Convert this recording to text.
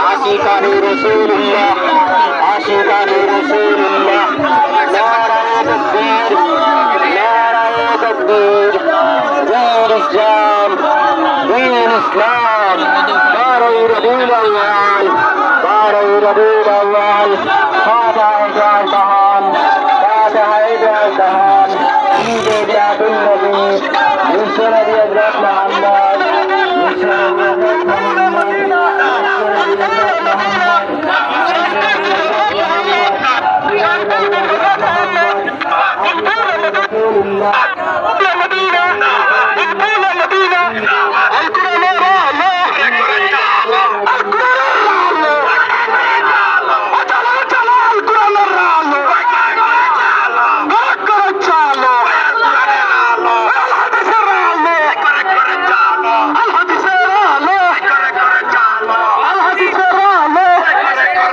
আশিকানি রাসূলুল্লাহ আশিকানি রাসূলুল্লাহ নারায়ে তাকবীর নারায়ে তাকবীর দীন ইসলাম বারোই রবিউল আউয়াল ফাতিহায়ে জাহান ফাতিহায়ে জাহান ঈদে মিলাদুন নবী মিশনারি হযরত মুহাম্মদ মিশনারি হযরত মুহাম্মদ